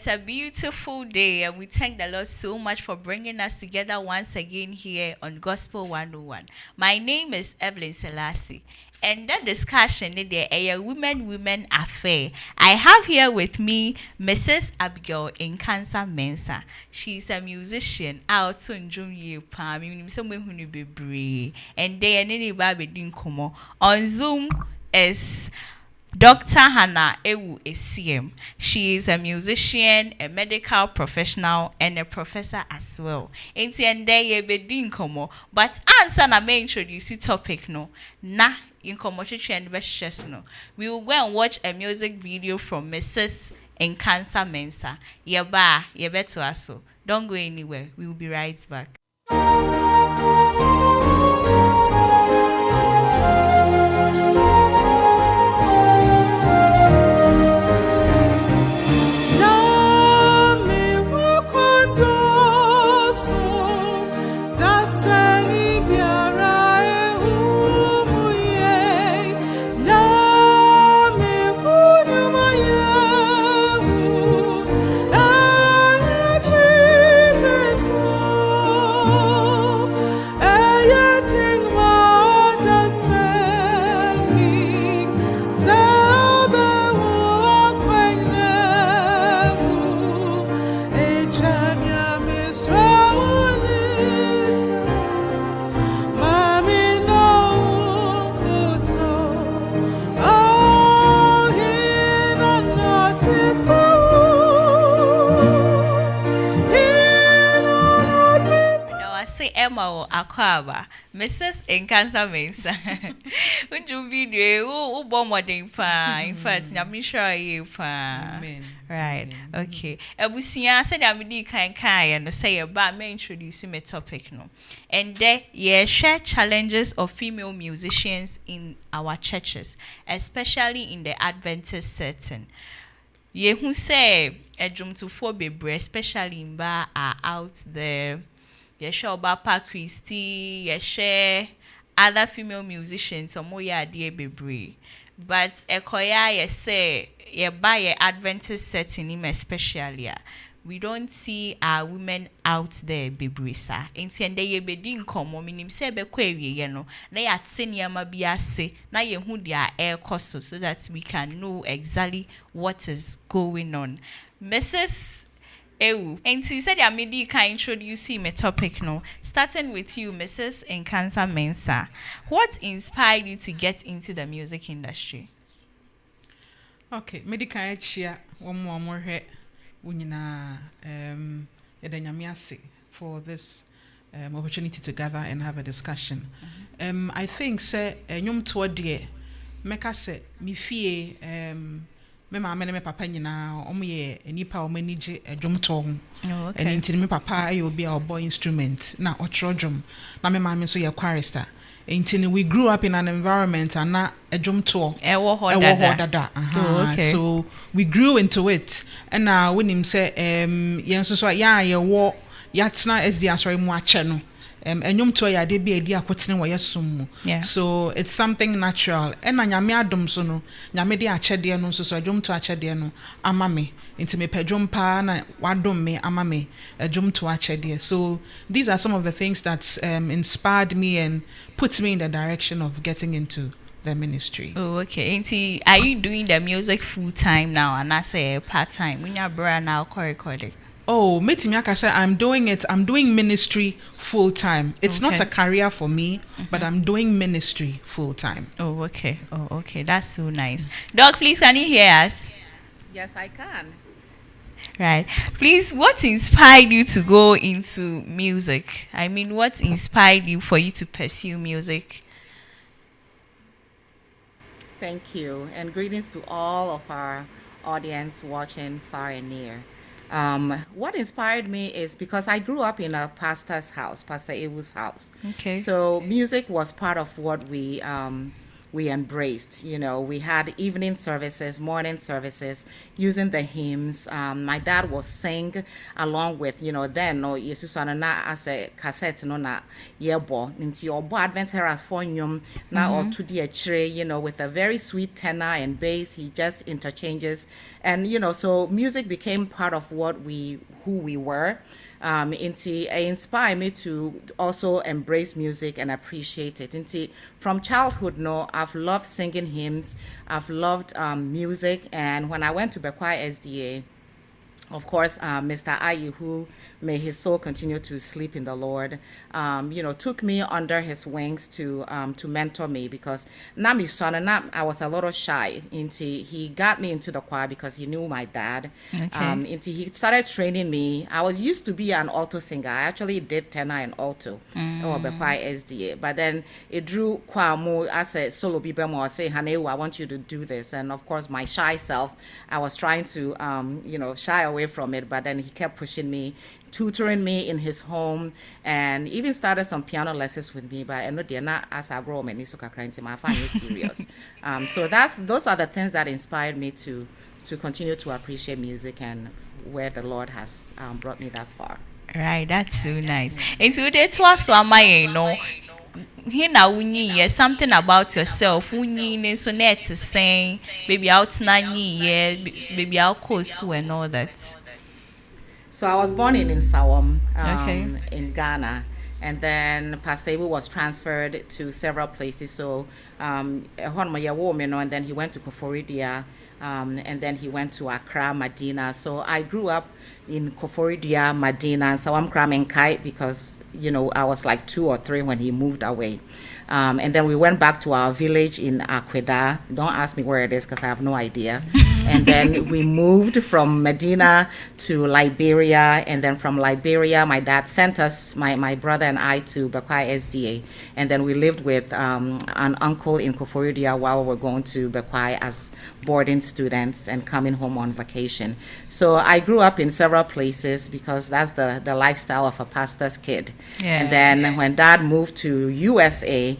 It's a beautiful day, and we thank the Lord so much for bringing us together once again here on Gospel 101. My name is Evelyn Selassie, and that discussion today a women affair. I have here with me Mrs. Abigail Nkansa Mensah. She's a musician out to Njum Ye Pam, and they are any baby on Zoom is Dr. Hannah Ewu Esiem. She is a musician, a medical professional, and a professor as well. Enti ende ye bedi nkomo, but answer na me introduce the topic no. Na nkomo chichi and best no. We will go and watch a music video from Mrs. Nkansa Mensah. Yeba, yebeto aso. Don't go anywhere. We will be right back. Emma Akwaba, Mrs. Nkansa Mensah. Unju video, who bomb wedding pa. In fact, I'm sure you pa. Right. Okay. Ebusia said I'm di kind and say about me introducing my topic no. And there, yeah, share challenges of female musicians in our churches, especially in the Adventist setting. Ye who say a drum to four bebre, especially in bar are out there. Yesha Obapa Christie, Yesha other female musicians, some more dear bebre. But Ekoya, yese, ye buy a Adventist setting him especially. We don't see our women out there bebrisa. Intende ye bedin komo minim se be kwewie ye no. Na ya tsenia ma biase na ye hu dia air cost so that we can know exactly what is going on. Mrs. Ewu. And so you said Amidi can introduce him a topic no. Starting with you, Mrs. Nkansa Mensah. What inspired you to get into the music industry? Okay, medical chia one more he unyina for this opportunity to gather and have a discussion. I think say nyom to die meka say mi fie me mama me papa nyina omoye enipa omanije adwom to and intini me papa ayi obi a boy instrument na otro dwom na me mama so ye chorister intini we grew up in an environment and na adwom to ewo ho dada. So we grew into it and now when him say yen so ya ye wo yatna as the asori mu ache no enyum to ya de bi edi akotene wo yesum mu. So it's something natural and na nyame adom so no nyame de achede no so adwom to achede no ama me nti me pedwom pa na wadom me ama me adwom to achede. So these are some of the things that inspired me and put me in the direction of getting into the ministry. Oh, okay. And are you doing the music full time now and I say part time? When you're brand now recording. Oh, Metimiaka said I'm doing it. I'm doing ministry full time. It's not a career for me, but I'm doing ministry full time. Oh, okay. Oh, okay. That's so nice. Doc, please, can you hear us? Yes, I can. Right. Please, what inspired you to go into music? I mean, what inspired you for you to pursue music? Thank you. And greetings to all of our audience watching far and near. What inspired me is because I grew up in a pastor's house, Pastor Ewu's house. Okay. So music was part of what we we embraced. You know, we had evening services, morning services, using the hymns. My dad will sing along with, you know, then no Jesus na as a cassette no na yebo into your Advent Herald for nyum na or to the tray, you know, with a very sweet tenor and bass. He just interchanges, and you know, so music became part of who we were. It inspired me to also embrace music and appreciate it. From childhood, no, I've loved singing hymns, I've loved music, and when I went to Bekwai SDA, of course, Mr. Ayi, who may his soul continue to sleep in the Lord, you know, took me under his wings to mentor me, because I was a little shy. He got me into the choir because he knew my dad. Okay. He started training me. I was used to be an alto singer. I actually did tenor and alto or Bekwai SDA, but then it drew choir more as a solo bibemo. I say, Haneu, I want you to do this, and of course, my shy self, I was trying to you know, shy away from it, but then he kept pushing me, tutoring me in his home, and even started some piano lessons with me. But I know they're not as I grow many so I find it serious. So those are the things that inspired me to continue to appreciate music and where the Lord has brought me thus far. Right, that's so nice. And today to us, you know, here now we hear something about yourself. We need so net to sing, maybe out 9 years, maybe out course school and all that. So I was born in Sawam, in Ghana, and then Pastor Ibu was transferred to several places. So and then he went to Koforidia, and then he went to Accra, Medina. So I grew up in Koforidia, Medina, and Sawam Kramenkai, because, you know, I was like 2 or 3 when he moved away. And then we went back to our village in Akweda. Don't ask me where it is because I have no idea. And then we moved from Medina to Liberia. And then from Liberia, my dad sent us, my brother and I, to Bekwai SDA. And then we lived with an uncle in Koforidia while we were going to Bekwai as boarding students and coming home on vacation. So I grew up in several places because that's the lifestyle of a pastor's kid. Yeah. And then when dad moved to USA,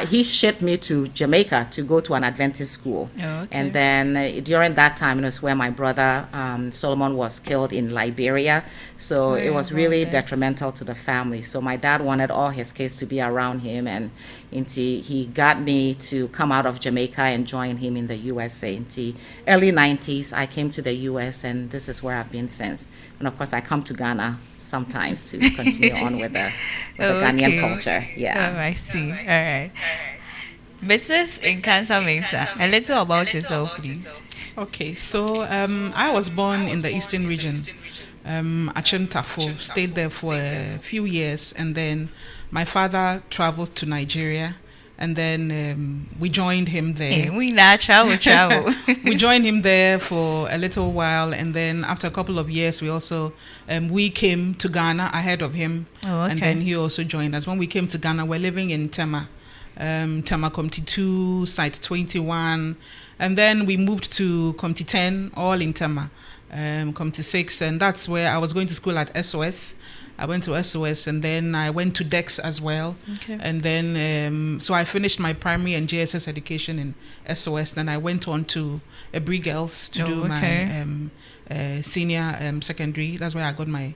he shipped me to Jamaica to go to an Adventist school. Oh, okay. And then during that time, it was where my brother Solomon was killed in Liberia. So it was really detrimental to the family. So my dad wanted all his kids to be around him, and he got me to come out of Jamaica and join him in the USA. In the early 90s, I came to the US, and this is where I've been since. And of course, I come to Ghana sometimes to continue on with the Ghanaian culture. Yeah. Oh, I see. All right. Mrs. Nkansa Mensah, a little about yourself, please. Okay, so I was born in the Eastern region, Achem Tafo, stayed there for a few years, and then my father traveled to Nigeria, and then we joined him there. Hey, we not travel. We joined him there for a little while, and then after a couple of years, we also we came to Ghana ahead of him, and then he also joined us. When we came to Ghana, we're living in Tema, Community 2, Site 21, and then we moved to Community 10, all in Tema, Community 6, and that's where I was going to school at SOS. I went to SOS, and then I went to DEX as well. Okay. And then, so I finished my primary and JSS education in SOS. Then I went on to Ebri Girls to do my senior secondary. That's where I got my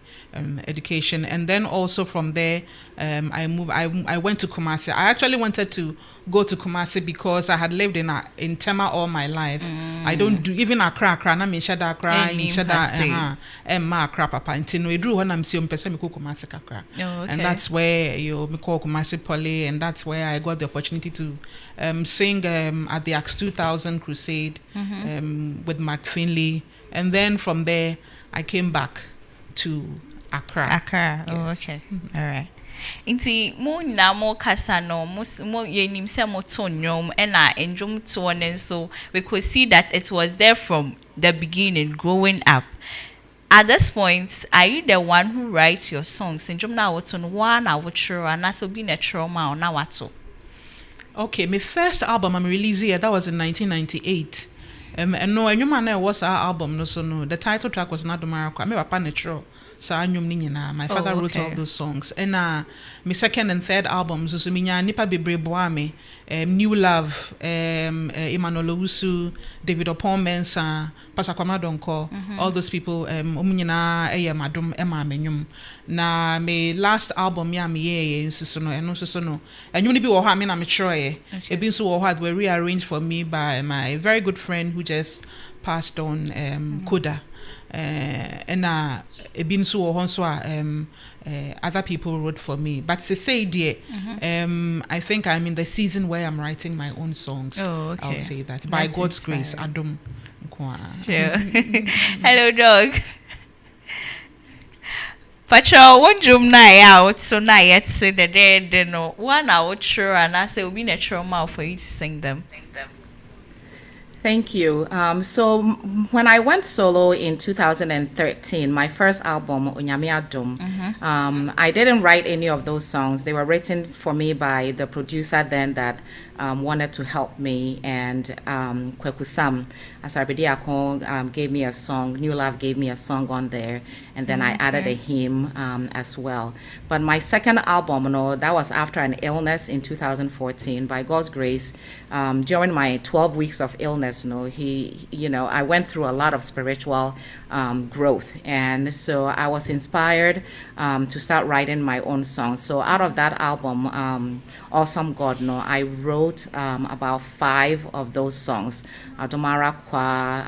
education. And then also from there, I went to Kumasi. I actually wanted to go to Kumasi because I had lived in Tema all my life. I don't do even Accra. Na me shada Accra, in shada ma Accra papa. Until we drew when I'm seeing person me go Kumasi Accra. And that's where me call Kumasi Poly, and that's where I got the opportunity to sing at the Acts 2000 crusade with Mark Finley. And then from there, I came back to Accra. Accra. Oh, okay. All right. Inti mo na mo kasa no mo yenim se mo to nyom na enjom to and so we could see that it was there from the beginning growing up. At this point, are you the one who writes your songs? Enjom na what on one I would sure and that's be a trauma or na what? Okay, my first album I'm releasing that was in 1998. And no, and you man was our album no so no. The title track was not the Marco. I made a natural. So my father wrote all those songs. And my second and third albums, so minya nipa bebre boame, New Love, Emmanuel Owusu, David Opon Mensah, Pastor Kwame Donko, all those people, omunyina madum Emma Menyum. Na my last album ya me so no eno so no. Enyum ni bi wo ha me na me troye. E bi so wo ha were rearranged for me by my very good friend who just passed on, Koda. And been so also other people wrote for me, but to say dear, I think I'm in the season where I'm writing my own songs. I'll say that by God's grace. Adom. Hello, dog. Pacho, one drum night out, so now yet say the dead no 1 hour sure, and I say will be natural mouth for you to sing them. Thank you. So when I went solo in 2013, my first album, Onyame Adom, I didn't write any of those songs. They were written for me by the producer then that wanted to help me, and Kweku Sam Asarbedi gave me a song. New Love gave me a song on there, and then I added a hymn as well. But my second album, that was after an illness in 2014. By God's grace, during my 12 weeks of illness, I went through a lot of spiritual growth, and so I was inspired to start writing my own songs. So out of that album, Awesome God, I wrote about 5 of those songs, Adomara Kwa,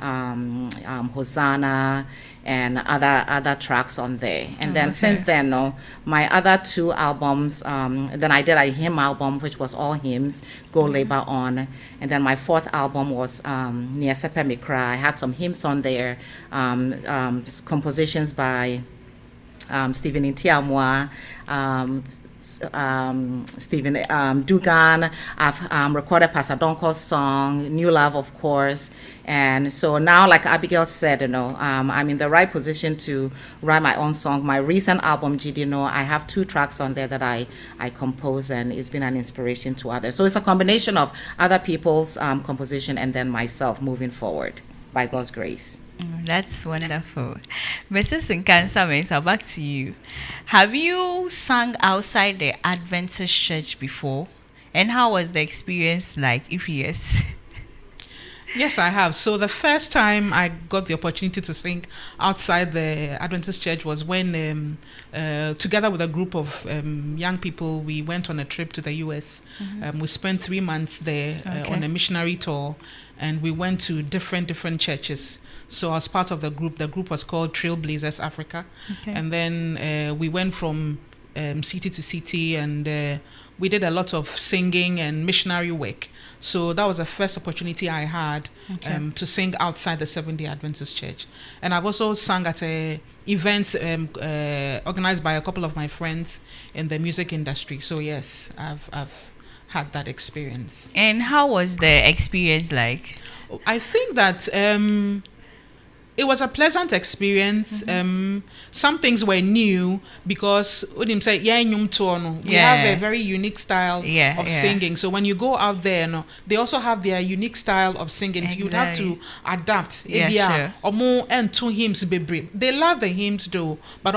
Hosanna, and other tracks on there. And then since then, my other 2 albums, then I did a hymn album, which was all hymns, Go Labor On. And then my 4th album was Niesepe Mikra. I had some hymns on there, compositions by Stephen Intiamwa, Stephen Dugan. I've recorded Pastor Donko's song, New Love, of course. And so now, like Abigail said, I'm in the right position to write my own song. My recent album, GD, I have 2 tracks on there that I compose, and it's been an inspiration to others. So it's a combination of other people's composition and then myself moving forward, by God's grace. That's wonderful. Mrs. Nkansa Mensah, back to you. Have you sung outside the Adventist church before? And how was the experience like, if yes? Yes, I have. So the first time I got the opportunity to sing outside the Adventist church was when, together with a group of young people, we went on a trip to the U.S. We spent 3 months there on a missionary tour, and we went to different churches. So as part of the group was called Trailblazers Africa. And then we went from city to city, and we did a lot of singing and missionary work. So that was the first opportunity I had to sing outside the Seventh-day Adventist Church. And I've also sung at events organized by a couple of my friends in the music industry. So yes, I've had that experience. And how was the experience like? I think that it was a pleasant experience. Some things were new because we have a very unique style of singing. So when you go out there, they also have their unique style of singing. Exactly. You'd have to adapt. Sure. And 2 hymns. They love the hymns though, but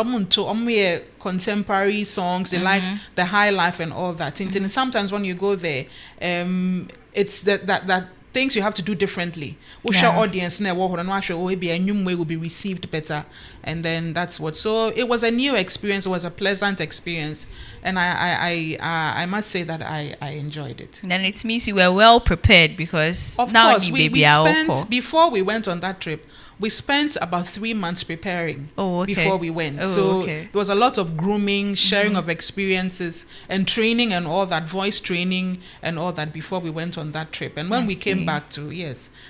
contemporary songs. They like the high life and all that. And sometimes when you go there, it's that things you have to do differently. Your audience maybe a new way will be received better, and then that's what. So it was a new experience. It was a pleasant experience, and I must say that I enjoyed it. Then it means you were well prepared, because of course we spent, before we went on that trip, we spent about 3 months preparing before we went. There was a lot of grooming, sharing of experiences, and training and all that, voice training and all that before we went on that trip. And when we came back to,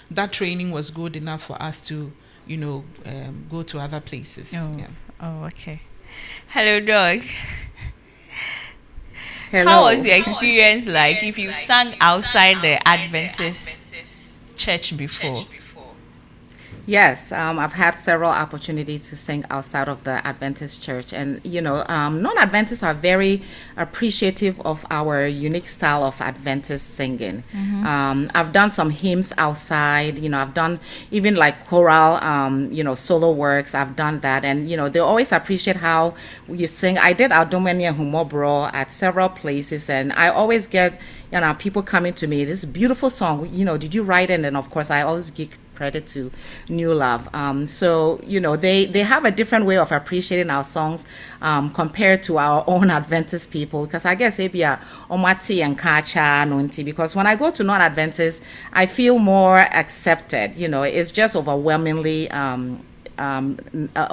that training was good enough for us to, go to other places. Hello, dog. Hello. How was your experience like if you sang outside the Adventist church before? Yes, I've had several opportunities to sing outside of the Adventist church. And, non-Adventists are very appreciative of our unique style of Adventist singing. I've done some hymns outside, I've done even like choral, solo works. I've done that. And, they always appreciate how you sing. I did Adomania Humobro at several places, and I always get, people coming to me, this beautiful song, did you write it? And then, of course, I always give credit to New Love. So, they have a different way of appreciating our songs compared to our own Adventist people, because I guess maybe Omati and Kacha Nunti, because when I go to non-Adventists, I feel more accepted. It's just overwhelmingly a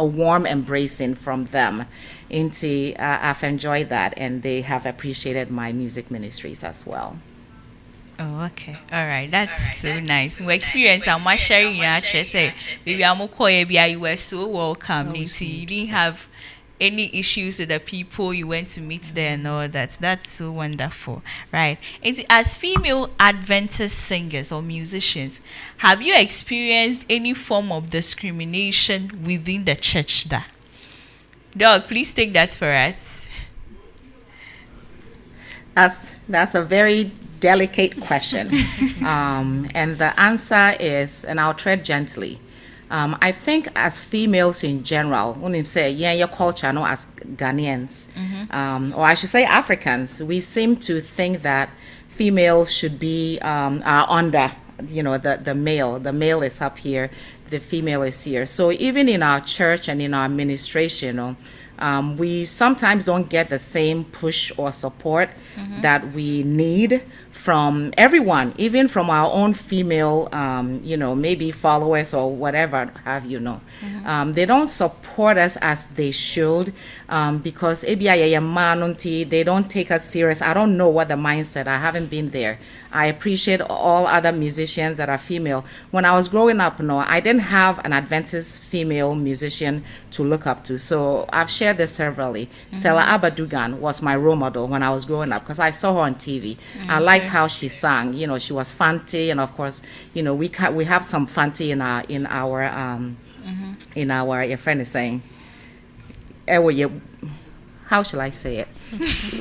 warm embracing from them. I've enjoyed that, and they have appreciated my music ministries as well. Oh, okay. All right. That's so nice. We experience how much sharing you actually say. Maybe I'm you were so welcome. You didn't have any issues with the people you went to meet there and all that. That's so wonderful. Right. And as female Adventist singers or musicians, have you experienced any form of discrimination within the church there? Doug, please take that for us. That's a very delicate question. And the answer is, and I'll tread gently. I think as females in general, when you say, your culture, no, as Ghanaians, or I should say Africans, we seem to think that females should be are under, the male. The male is up here, the female is here. So even in our church and in our administration, we sometimes don't get the same push or support that we need from everyone, even from our own female, maybe followers or whatever have you. They don't support us as they should because they don't take us serious. I don't know what the mindset. I haven't been there. I appreciate all other musicians that are female. When I was growing up, I didn't have an Adventist female musician to look up to. So I've shared this severally. Stella Abadugan was my role model when I was growing up because I saw her on TV. I liked how she sang. She was Fanti, and of course, we have some Fanti in our your friend is saying, how shall I say it?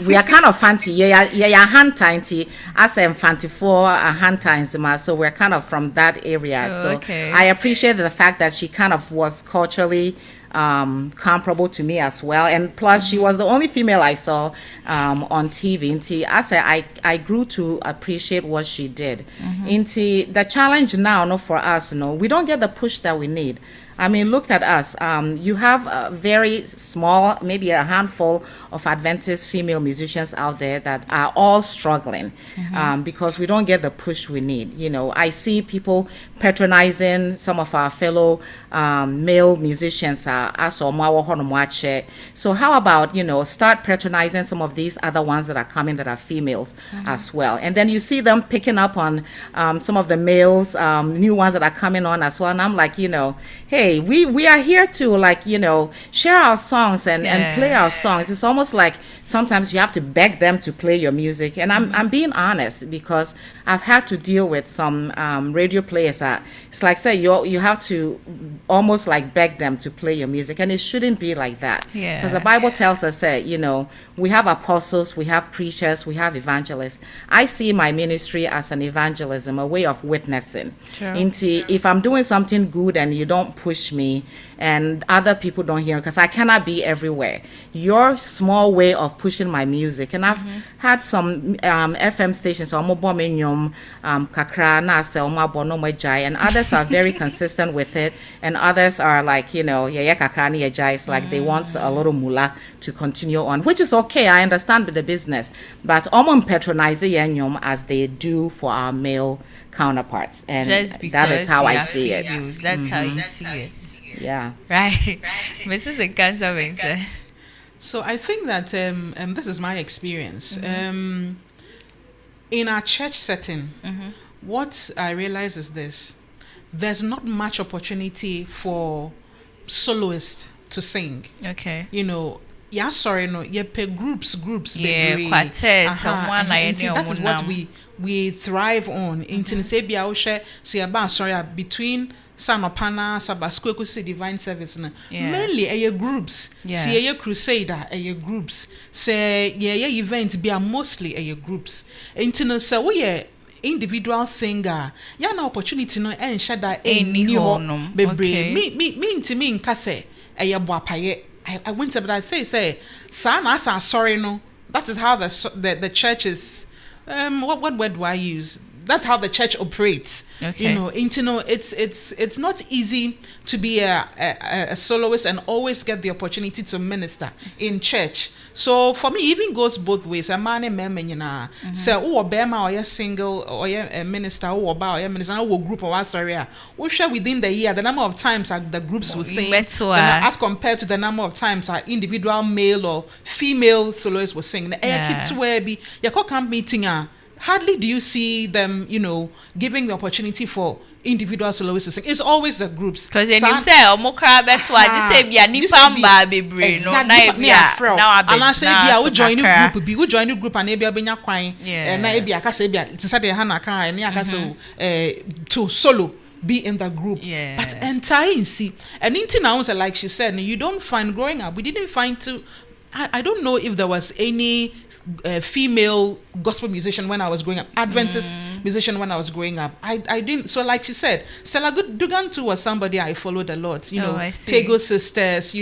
We are kind of fancy. Yeah, hand tiny. I say fancy for a hand times, so we're kind of from that area. So I appreciate the fact that she kind of was culturally comparable to me as well, and plus she was the only female I saw on TV. I said I grew to appreciate what she did. The challenge now, for us, we don't get the push that we need. I mean, look at us. You have a very small, maybe a handful of Adventist female musicians out there that are all struggling because we don't get the push we need. I see people patronizing some of our fellow male musicians. So how about, start patronizing some of these other ones that are coming that are females as well. And then you see them picking up on some of the males, new ones that are coming on as well. And I'm like, hey, we are here to share our songs and play our songs. It's almost like sometimes you have to beg them to play your music. And I'm being honest because I've had to deal with some radio players that it's like, say, you have to almost like beg them to play your music, and it shouldn't be like that. Because the Bible tells us that, we have apostles, we have preachers, we have evangelists. I see my ministry as an evangelism, a way of witnessing. If I'm doing something good and you don't push me and other people don't hear, because I cannot be everywhere. Your small way of pushing my music, and I've had some FM stations, and others are very consistent with it, and others are like, it's like they want a little mullah to continue on, which is okay. I understand with the business, but patronize as they do for our male counterparts, and that is how I see it. That's how you see it. Yeah. Right. Mrs. Nkansa Mensah. So I think that this is my experience. In our church setting, what I realize is this: there's not much opportunity for soloists to sing. Okay. Sorry, no, pay groups, quartet, that is what we thrive on. Between Sanopana, Sabasco, Divine Service. Mainly a groups. See a crusader, a groups. Say, events be mostly a groups. Internal, so we individual singer. Ya na opportunity no and shada any bebre. Me to me in Kase, a boapaye. I went to but I say, Sana sorry no. That is how the church is. What word do I use? That's how the church operates. Okay. It's not easy to be a soloist and always get the opportunity to minister in church. So for me, it even goes both ways. A man and man, so or bema or single or a minister or a minister or group or area. We share within the year the number of times the groups will sing, as compared to the number of times our individual male or female soloists will sing. Camp meeting. Hardly do you see them, giving the opportunity for individual soloists to sing. It's always the groups. Because you say, "Omokra betwa," just say, "Bia nipamba bebre." No, now I say, "Bia we join a group. We join a group and maybe benya kwine." Na bia ka say bia. Ti say the hana ka ni aka say to solo be in the group. But entire see, and into now like she said, you don't find growing up. We didn't find to. I don't know if there was any. Female gospel musician when I was growing up, Adventist musician when I was growing up. I didn't. So like she said, Stella Dugan too was somebody I followed a lot. Tego Sisters,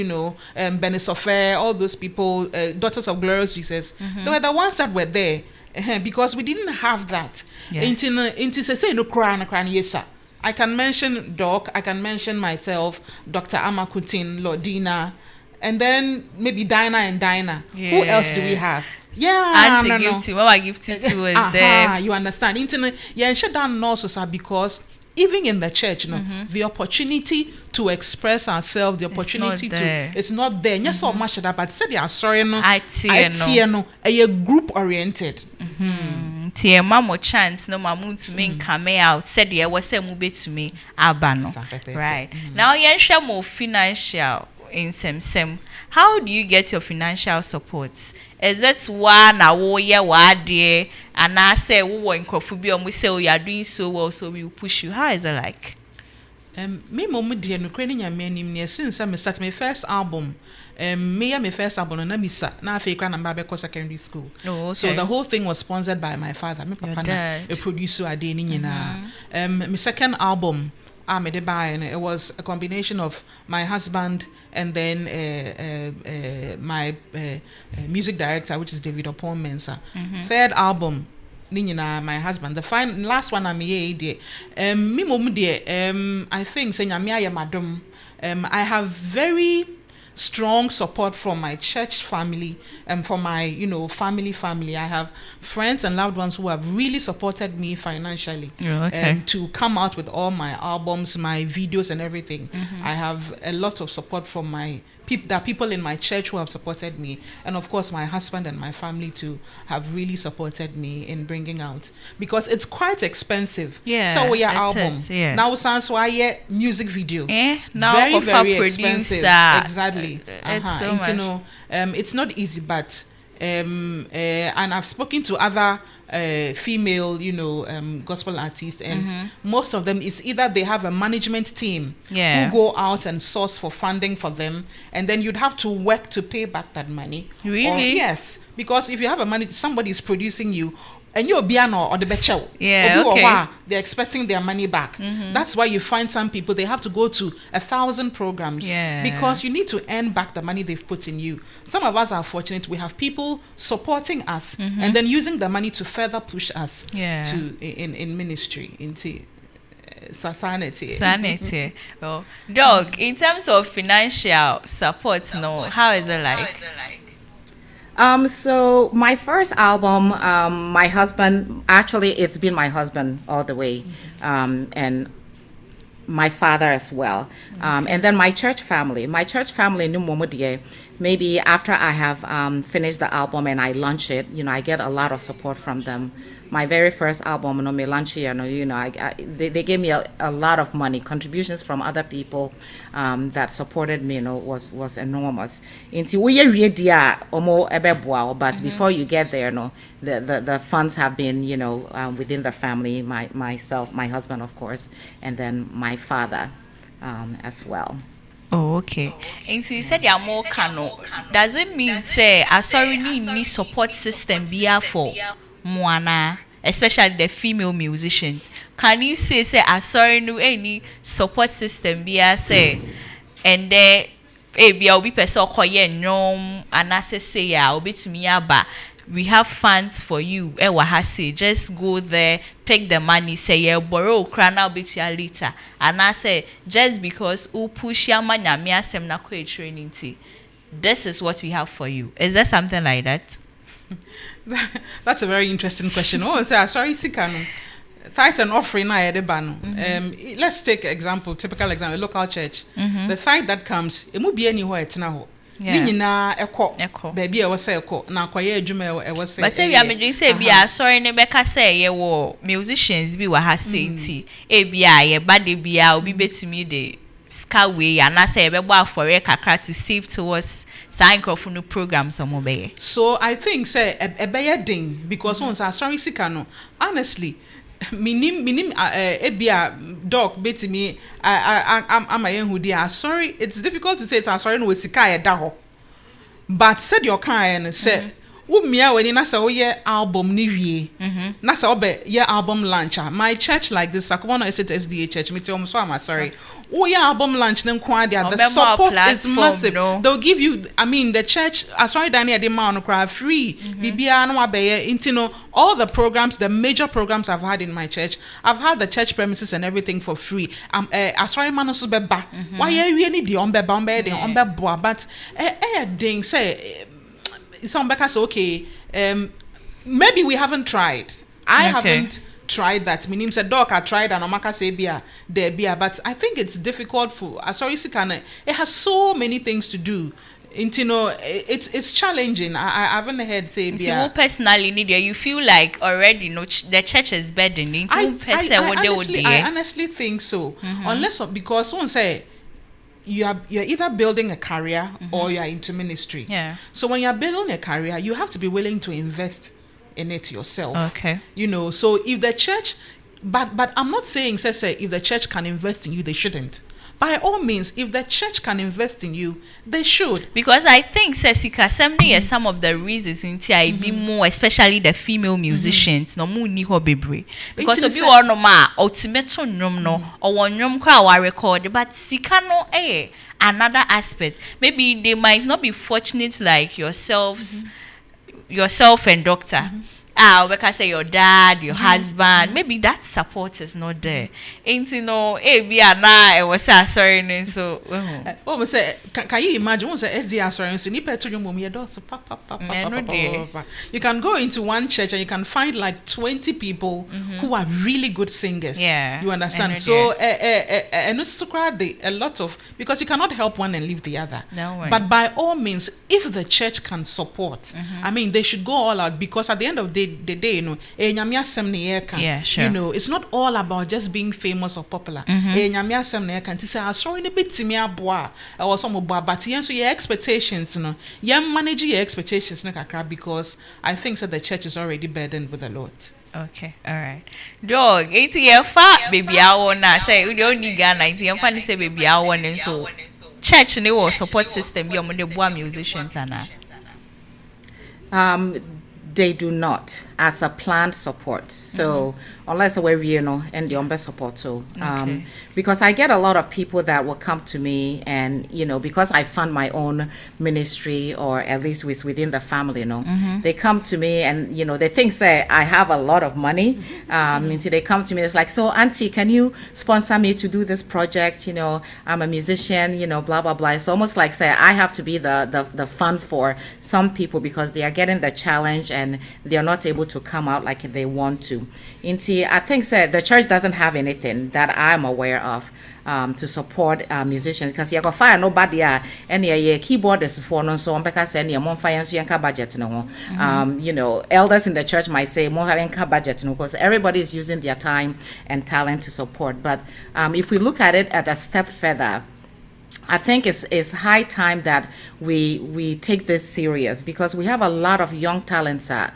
Benisofé, all those people, Daughters of Glorious Jesus. They were the ones that were there because we didn't have that. I can mention Doc. I can mention myself, Dr. Amakutin, Lordina, and then maybe Dinah and Dinah. Who else do we have? Auntie Gifty, Mama Gifty too is there. You understand? Internet, and shut down nurses because even in the church, the opportunity to express ourselves, the opportunity it's not there. Yes, so much that, but said they are sorry no. A group oriented. Tie mama chance no mamu to me come out said there was a move to me abano. Right. Now you share more financial in sem. How do you get your financial support? Is it one wade and I say we in Crofubia we say we are doing so well, so we will push you. How is it like? Me momu dear no crane and me since I start my first album. My first album na misa na fake na Babeko secondary school. Oh, okay. So the whole thing was sponsored by my father. My papa a producer adeni nyina. My second album it was a combination of my husband and then my music director, which is David Opon Mensah. Third album, my husband. The last one I'm here. I think I have very strong support from my church family and from my family. I have friends and loved ones who have really supported me financially to come out with all my albums, my videos and everything. I have a lot of support from my people in my church who have supported me, and of course my husband and my family too have really supported me in bringing out, because it's quite expensive. So we are album now sounds why music video now very expensive. Exactly. So it's not easy, but and I've spoken to other female gospel artists, and most of them is either they have a management team who go out and source for funding for them, and then you'd have to work to pay back that money. Really? Yes, because if you have somebody is producing you and you're piano or the becho, they're expecting their money back. That's why you find some people they have to go to 1,000 programs because you need to earn back the money they've put in you. Some of us are fortunate; we have people supporting us and then using the money to further push us to in ministry into sanity. Well, Doc, in terms of financial support, how is it like? So my first album, my husband, actually it's been my husband all the way, and my father as well. And then my church family, maybe after I have finished the album and I launch it, I get a lot of support from them. My very first album, me launch they gave me a lot of money, contributions from other people that supported me, was enormous. But before you get there, the funds have been, within the family, myself, my husband, of course, and then my father. as well. Oh, okay. And so you said you're more cano. Does it mean say sorry need support system be for Moana, especially the female musicians? Can you say sorry no any support system be say and there be obi person koye nyom anase say ya obi to me aba we have funds for you say just go there pick the money say yeah borrow kra na obi to later and I say just because u push ya manya me asem na ko training tea this is what we have for you. Is there something like that? That's a very interesting question. Oh, say sorry sikano tithe and offering na yede ba no. Let's take typical example, a local church. The tithe that comes, it mu be anywhere etna ho. Ni nyina ekọ baby e wose ekọ na akoye adwuma e wose. But say we am say bia sorry ne beka say ye wo musicians bi wa ha say ti e bia ye ba de bia obi betumi de ska way and I say be bo for kakra to save towards sign no programs or mobile. So I think say a better thing because once sorry sikano honestly minim ebia dog beti me I'm a yenhudi sorry it's difficult to say it's sorry no sika e da ho but said your kind say Umia when na say oye album ni wie na say obe ye album launch my church like this Sakono is it SDA church me tell so I'm sorry oye album launch nem kwa dia the support is massive they'll give you I mean the church sorry Daniel de ma no cry free bibia no abeye intino all the programs the major programs I've had in my church I've had the church premises and everything for free sorry man so be ba why you ni di on be ba on be de on be boa but ding say some say okay maybe we haven't tried I haven't tried that meaning said dog I tried and omaka say bia there bia but I think it's difficult for sorry sikana it has so many things to do it's challenging I haven't heard say bia personally need you feel like already the church is burdening I honestly think so unless because someone say you're either building a career or you're into ministry. Yeah. So when you're building a career, you have to be willing to invest in it yourself. Okay. So if the church, but I'm not saying say if the church can invest in you, they shouldn't. By all means, if the church can invest in you, they should. Because I think Sesika Assembly is some of the reasons in TI be more, especially the female musicians, no more ni bebre. Because of you all no ma ultimate no or one room crowd record, but Sikano another aspect. Maybe they might not be fortunate like yourself and doctor. Like I say, your dad, your husband, maybe that support is not there. Ain't be a na I was sorry so. Oh, say, can you imagine? Once SDA sorry, so you put your mom your door so you can go into one church and you can find like 20 people who are really good singers. Yeah, you understand? So, and also a lot of because you cannot help one and leave the other. No way. But by all means, if the church can support, I mean, they should go all out because at the end of the day, yeah, sure. It's not all about just being famous or popular. Sorry, or some but your expectations, manage your expectations because I think that the church is already burdened with a lot. Okay, all right. Dog, 80 year fat baby I wanna say we don't need Ghana 90 year fat say baby I want and so church no support system be among the boy musicians they do not as a planned support. So unless we're and the umbe support so because I get a lot of people that will come to me and because I fund my own ministry or at least within the family, they come to me and they think say I have a lot of money. Until they come to me, it's like, so auntie, can you sponsor me to do this project? I'm a musician, blah blah blah. It's almost like say I have to be the fund for some people because they are getting the challenge and they are not able to come out like they want to. I think the church doesn't have anything that I'm aware of to support musicians because you go fire nobody any keyboardist for no so because any more finance yanka budget no elders in the church might say more having budget no because everybody is using their time and talent to support. But if we look at it at a step further, I think it's high time that we take this serious because we have a lot of young talents are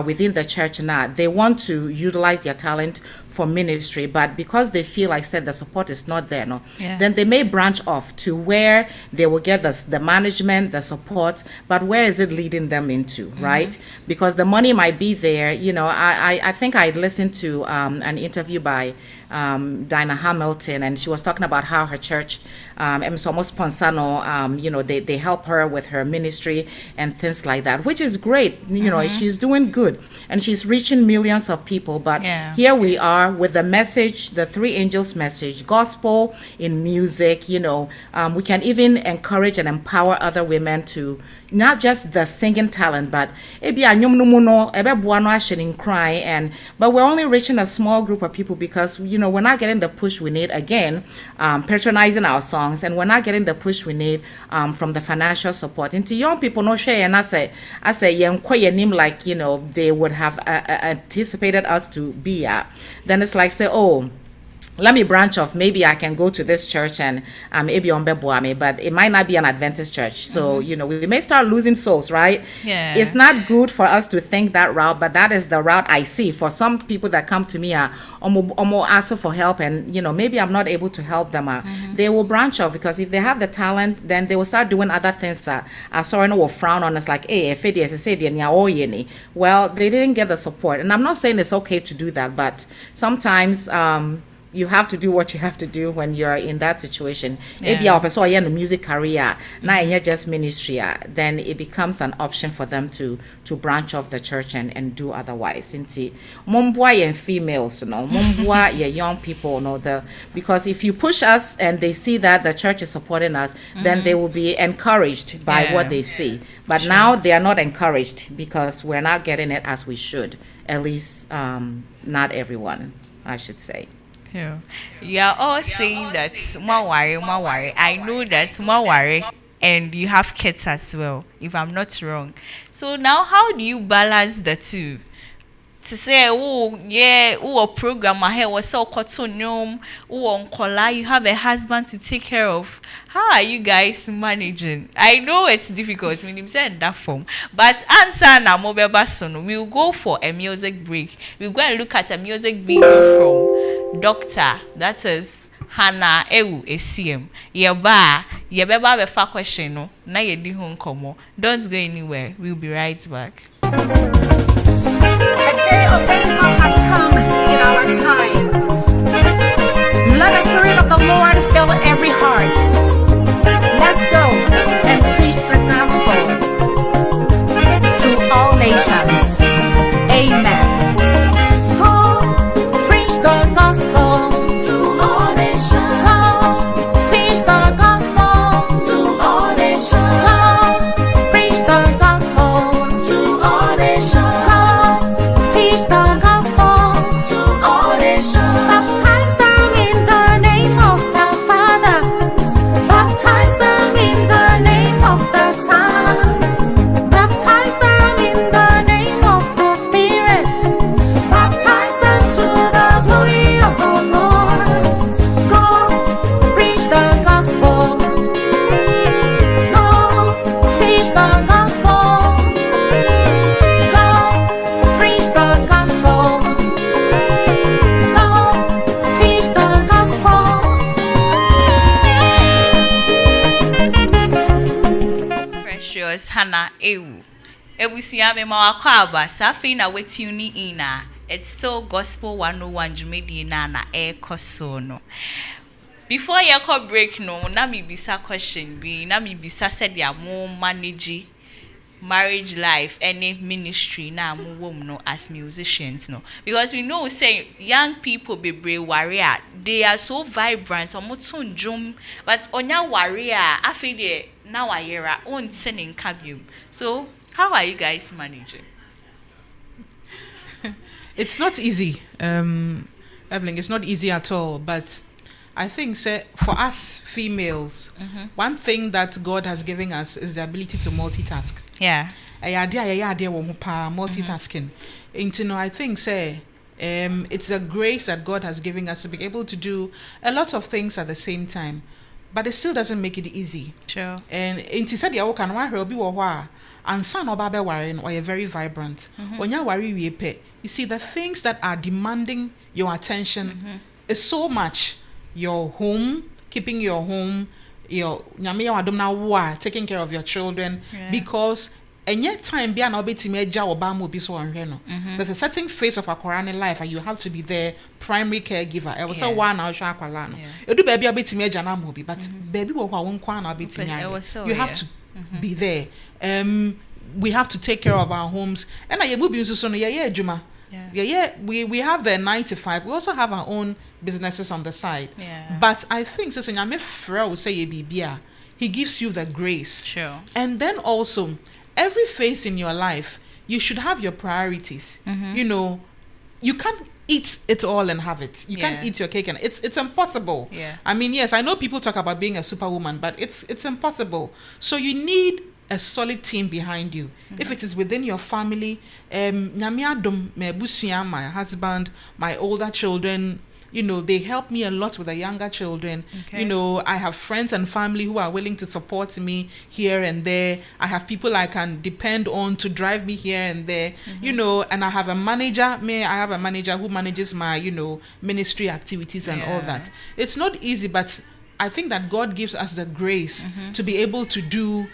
within the church now. They want to utilize their talent for ministry, but because they feel like said the support is not there, Yeah. then they may branch off to where they will get the management, the support, but where is it leading them into, right? Because the money might be there. I think I listened to an interview by Dinah Hamilton, and she was talking about how her church, Somos Ponsano, they help her with her ministry and things like that, which is great. She's doing good and she's reaching millions of people. But here we are with the message, the Three Angels message, gospel in music. We can even encourage and empower other women to not just the singing talent, but but we're only reaching a small group of people because we're not getting the push we need, again, patronizing our songs, and we're not getting the push we need from the financial support. Into young people no share, and I say like they would have anticipated us to be at. Then it's like, say, oh, let me branch off. Maybe I can go to this church and maybe on Bebuame, but it might not be an Adventist church. So, we may start losing souls, right? Yeah. It's not good for us to think that route, but that is the route I see. For some people that come to me are almost asking for help, and, maybe I'm not able to help them. They will branch off, because if they have the talent, then they will start doing other things that sorry, will frown on us, like, hey, well, they didn't get the support. And I'm not saying it's okay to do that, but sometimes you have to do what you have to do when you're in that situation. If you're in a music career, not just ministry, then it becomes an option for them to branch off the church and do otherwise. Mumboy and females, Mumboy, young people, because if you push us and they see that the church is supporting us, then they will be encouraged by what they see. But now they are not encouraged because we're not getting it as we should. At least not everyone, I should say. Yeah. You are all saying that more worry. I know that more worry, and you have kids as well, if I'm not wrong. So now, how do you balance the two? To say, a program here was so cotton you have a husband to take care of. How are you guys managing? I know it's difficult when you say in that form, but answer now, mobile person. We'll go for a music break. We'll go and look at a music video from Dr. That is Hannah Ewu ACM. Yeba be fa question no. Na ye di hon komo. Don't go anywhere. We'll be right back. A day of Pentecost has come in our time. Let the Spirit of the Lord fill every heart. Let's go and preach the gospel to all nations. Amen. Go preach the gospel to all nations. Go teach the gospel to all nations. Go preach the gospel to all nations. Teach the gospel to all nations. Baptize them in the name of the Father. Baptize them in the name of the Son. Baptize them in the name of the Spirit. Baptize them to the glory of the Lord. Go preach the gospel. Go teach the gospel. Hannah Ewu. Ebusia me ma wakwaba safi na wetuni ina. It's still Gospel 101 Jumedi na ekoso no. Before you call break no, na mi bisa question be na mi bisa said ya mo manage marriage life any ministry na mo wom no as musicians no, because we know say young people be brave warrior, they are so vibrant omotun jum, but onya warrior afide now I hear our own singing cabin. So how are you guys managing? It's not easy, Evelyn. It's not easy at all. But I think, for us females, one thing that God has given us is the ability to multitask. Yeah. Multitasking. I think, it's a grace that God has given us to be able to do a lot of things at the same time. but it still doesn't make it easy. Sure. And in said ya woka no ahwe obi wo ho a ansa no ba be ware no you're very vibrant. When you worry we pay, you see the things that are demanding your attention is so much. Your home, keeping your home, your nyame ya wadom na wo taking care of your children, because and yet time be an obetime eja oba mo bi so onhwe no. There's a certain phase of a Quran life and you have to be there, primary caregiver. I was say one na hwa akwala no. Edu baby obetime eja na mo bi, but baby wo hwa won kwa na obetime. You have to be there. We have to take care of our homes. And I mu bi nso so no ye adwuma. We have the 9 to 5. We also have our own businesses on the side. But I think since nyame frɛ wo say ye bibia, he gives you the grace. Sure. And then also every phase in your life, you should have your priorities. You know, you can't eat it all and have it. You can't eat your cake and it's impossible. I mean, yes, I know people talk about being a superwoman, but it's impossible. So you need a solid team behind you. If it is within your family, my husband, my older children, you know, they help me a lot with the younger children. You know, I have friends and family who are willing to support me here and there. I have people I can depend on to drive me here and there. You know, and I have a manager. I have a manager who manages my, you know, ministry activities and all that. It's not easy, but I think that God gives us the grace to be able to do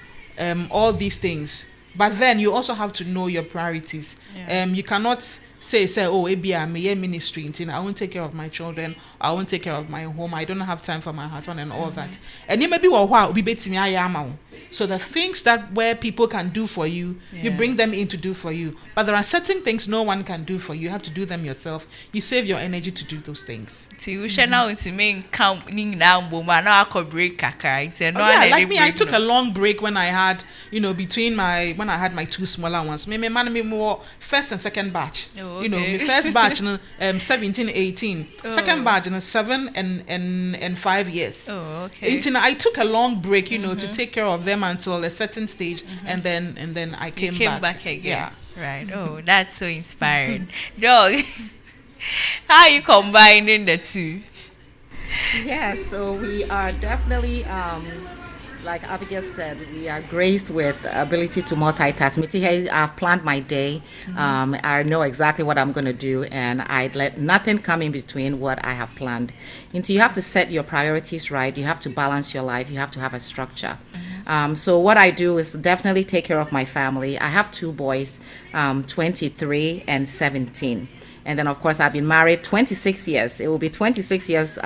all these things. But then you also have to know your priorities. You cannot say oh I'm a ministry I won't take care of my children, I won't take care of my home, I don't have time for my husband and all that. And you maybe so the things that where people can do for you, you bring them in to do for you. But there are certain things no one can do for you. You have to do them yourself. You save your energy to do those things. Like me, I took a long break when I had, you know, when I had my two smaller ones. Me more first and second batch. You know, my first batch 17, 18. Second batch 7 and 5 years. I took a long break, you know, to take care of them until a certain stage, and then I came back again. Yeah. Right. Oh, that's so inspiring. Dog, how are you combining the two? Yeah, so we are definitely like Abigail said, we are graced with the ability to multitask. I've planned my day. I know exactly what I'm going to do, and I let nothing come in between what I have planned. And so you have to set your priorities right. You have to balance your life. You have to have a structure. So what I do is definitely take care of my family. I have 2 boys, 23 and 17. And then, of course, I've been married 26 years. It will be 26 years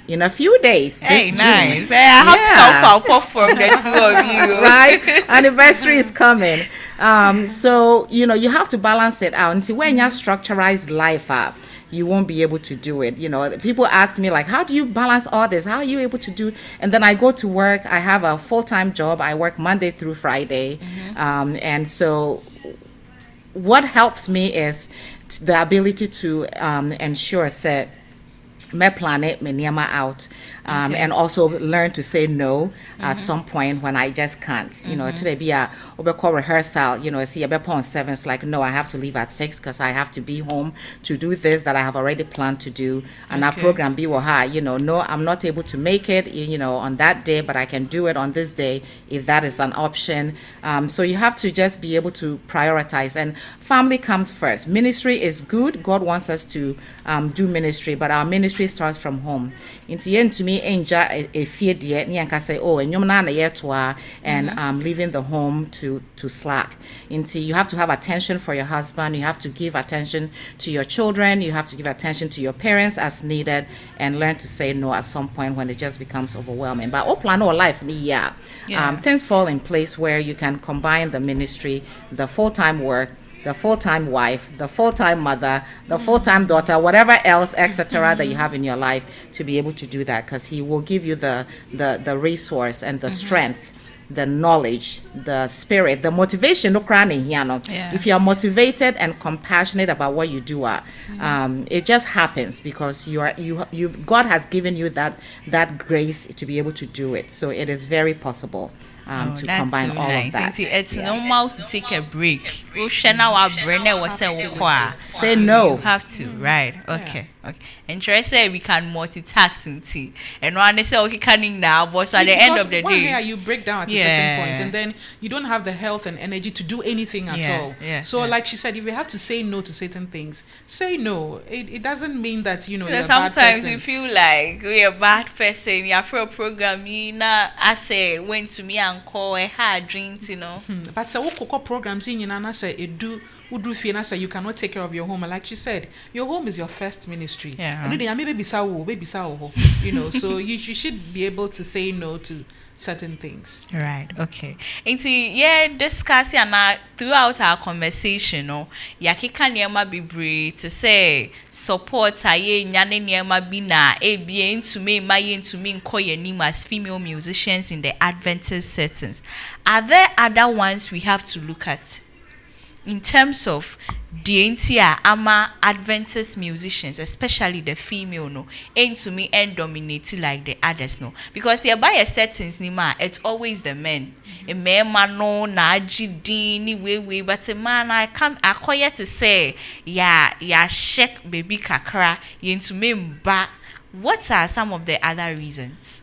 in a few days. Hey, this nice. June. Hey, I have to come from the two of you. Right? Anniversary is coming. So, you know, you have to balance it out. Until when you structurize life up, you won't be able to do it. You know, people ask me like, how do you balance all this? How are you able to do? And then I go to work. I have a full-time job. I work Monday through Friday. And so what helps me is the ability to ensure that me plan it, me niyama out, and also learn to say no at some point when I just can't. You know, today be a call rehearsal. You know, see a on 7. It's like, no, I have to leave at 6 because I have to be home to do this that I have already planned to do. And our program be waha. You know, no, I'm not able to make it. You know, on that day, but I can do it on this day if that is an option. So you have to just be able to prioritize. And family comes first. Ministry is good. God wants us to do ministry, but our ministry starts from home. Into yen to me enja a fear dear nyanka say oh and na yet and leaving the home to slack. Into you have to have attention for your husband, you have to give attention to your children, you have to give attention to your parents as needed, and learn to say no at some point when it just becomes overwhelming. But all plan or life things fall in place where you can combine the ministry, the full-time work, the full-time wife, the full-time mother, the full-time daughter, whatever else, etc., that you have in your life, to be able to do that, because he will give you the resource and the strength, the knowledge, the spirit, the motivation. If you are motivated and compassionate about what you do, it just happens because God has given you that grace to be able to do it. So it is very possible. to combine all of that. It's normal to take a break. Say no. You have to, right? Okay. And try say we can multitask in tea. And one they say okay, can now, but so at the end of the day, you break down at a certain point, and then you don't have the health and energy to do anything at all. So, like she said, if you have to say no to certain things, say no. It doesn't mean that you're a bad person. Sometimes you feel like you're a bad person. You're for a program. I say went to me and call a hard drink, But so what programs in I say it do. Say you cannot take care of your home, and like she said, your home is your first ministry. Maybe so, so you should be able to say no to certain things. Right. Okay. And discussing throughout our conversation, yakika niema be to say support aye nyane niema bina ebien to me nkoye name as female musicians in the Adventist settings. Are there other ones we have to look at? In terms of the entire Adventist musicians, especially the female, ain't to me and dominating like the others, because by a settings, it's always the men. A man na jidini way, but a man I acquire to say, shake baby kakra, into me ba. What are some of the other reasons?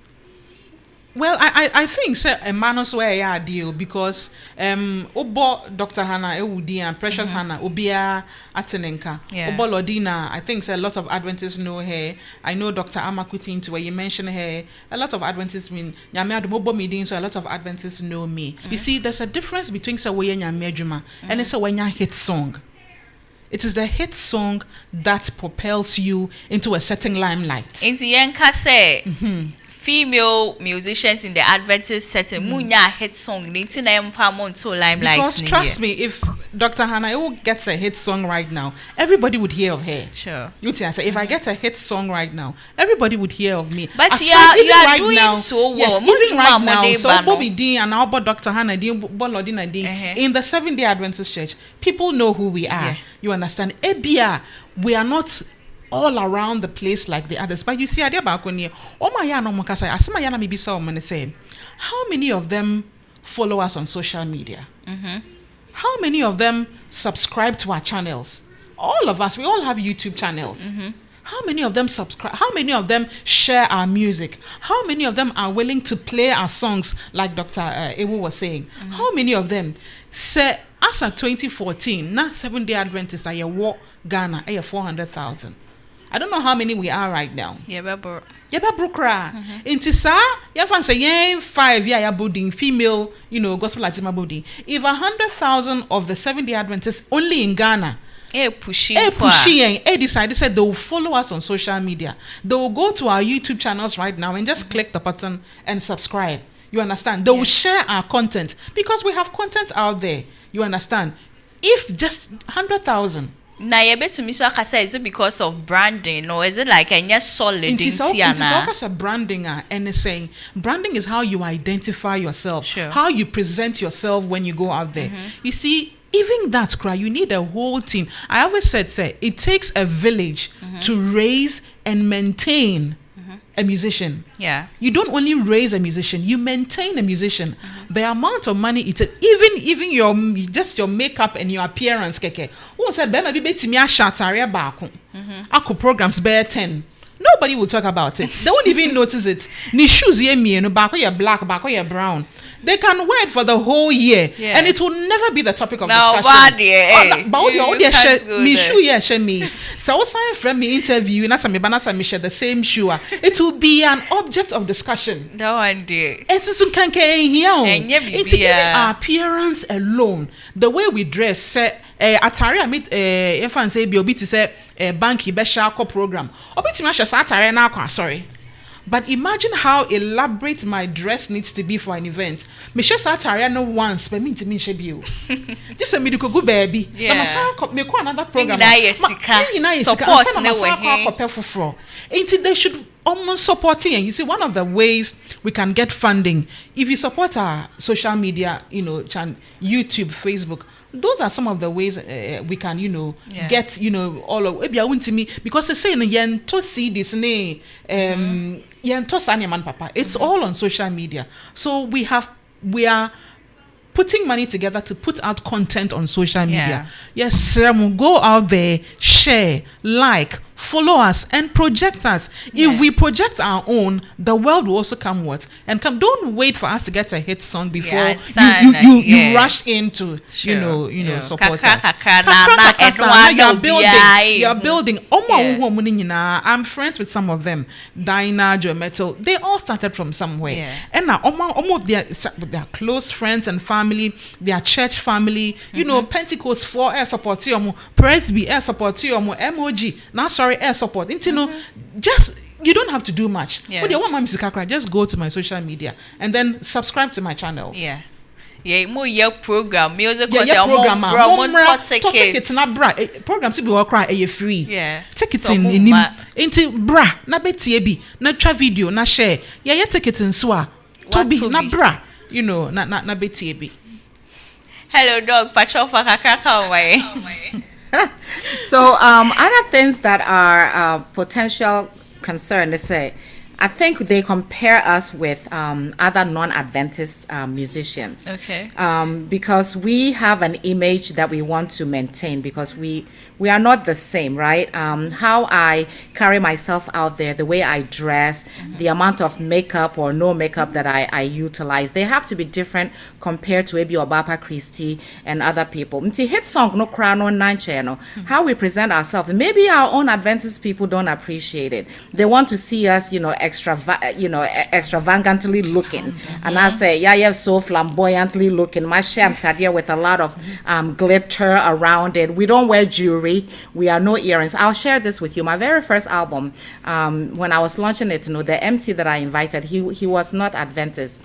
Well, I think a man also a deal because Obo Dr. Hannah Ewudi and Precious Hannah Obia Atenenka. Obo Lodina, I think a lot of Adventists know her. I know Dr. Amakuti into where you mentioned her. A lot of Adventists mean Nyame Adumobo meeting, so a lot of Adventists know me. You see, there's a difference between Sawaye Nyame Adwuma and a Sawanya hit song. It is the hit song that propels you into a certain limelight. In the Yenka say female musicians in the Adventist setting, munya hit song, limelight. Because trust me, if Dr. Hannah gets a hit song right now, everybody would hear of her. Sure. You tell if I get a hit song right now, everybody would hear of me. But you are doing so well. Yes, even right now, so Bobby Dean and our Dr. Hannah Dean, Bolodina Dean, in the Seventh-day Adventist Church, people know who we are. You understand? Ebia, we are not all around the place like the others, but you see, idea about when how many of them follow us on social media? How many of them subscribe to our channels? All of us, we all have YouTube channels. How many of them subscribe? How many of them share our music? How many of them are willing to play our songs, like Dr. Ewu was saying? How many of them say, as of 2014, now 7-day Adventists are walk Ghana, 400,000. I don't know how many we are right now. Yeba brokra. Intisa, ya fancy yen 5 ya building female, gospel atima building. If 100,000 of the 7-day Adventists only in Ghana, pushing, decided they will follow us on social media. They will go to our YouTube channels right now and just click the button and subscribe. You understand? They will share our content because we have content out there. You understand? If just 100,000. Na yebe to me so is it because of branding or is it like a solid it is also branding and saying branding is how you identify yourself, how you present yourself when you go out there. You see, even that cry, you need a whole team. I always said, it takes a village to raise and maintain a musician. You don't only raise a musician, you maintain a musician. The amount of money it takes, even your makeup and your appearance, keke. Say Bema bibeti mi ashatare baako. Ako programs bear 10. Nobody will talk about it. They won't even notice it. Ni shoes ye me no baako ye black, baako ye brown. They can wear it for the whole year, and it will never be the topic of discussion. But me shoe ye share me. So what's sign from me interview na some banana me share the same shoe. It will be an object of discussion. No one dear. Esisun kanke here. It's even our appearance alone, the way we dress. Say atare amit efan say bi obi ti say banki be sha program. Obi ti ma sha atare na akwa sorry. But imagine how elaborate my dress needs to be for an event. Me share atare no once, but me to me share bio. Just a medical good baby. Me ko another program. Support they should almost supporting, and you see, one of the ways we can get funding, if you support our social media, YouTube, Facebook, those are some of the ways we can, get, all of it. Because they say, yen to see this, yen to man papa. It's all on social media. So we have we are putting money together to put out content on social media. Yeah. Yes, go out there, share, like, follow us, and project us. If we project our own, the world will also come what? And come. Don't wait for us to get a hit song before you rush into support us. You are building. I'm friends with some of them. Dinah, Joe Metal, they all started from somewhere. Yeah. And now almost their close friends and family, their church family, you know, Pentecost 4 air support you, Presby air support you, MOG, now sorry air support. Just you don't have to do much. Yeah. But you want my music, just go to my social media and then subscribe to my channels. Yeah. Yeah, more your program, music yeah, your program, tickets na bra program si be work cry free. Yeah. Tickets in into bra na betie bi na twa video na share. Yeah, tickets in so a to be na bra, you know, na betie bi. Hello dog, patrol for kakaka away. So other things that are potential concern, let's say, I think they compare us with other non-Adventist musicians. Okay. Because we have an image that we want to maintain because we are not the same, right? How I carry myself out there, the way I dress, the amount of makeup or no makeup that I utilize, they have to be different compared to Ebi Obapa Christie and other people. Mti hit song no cry no nanche no. How we present ourselves. Maybe our own Adventist people don't appreciate it. They want to see us, extravagantly looking. And I say, yeah, so flamboyantly looking. My sham tadia with a lot of glitter around it. We don't wear jewelry. We are no earrings. I'll share this with you. My very first album, when I was launching it, the MC that I invited, he was not Adventist.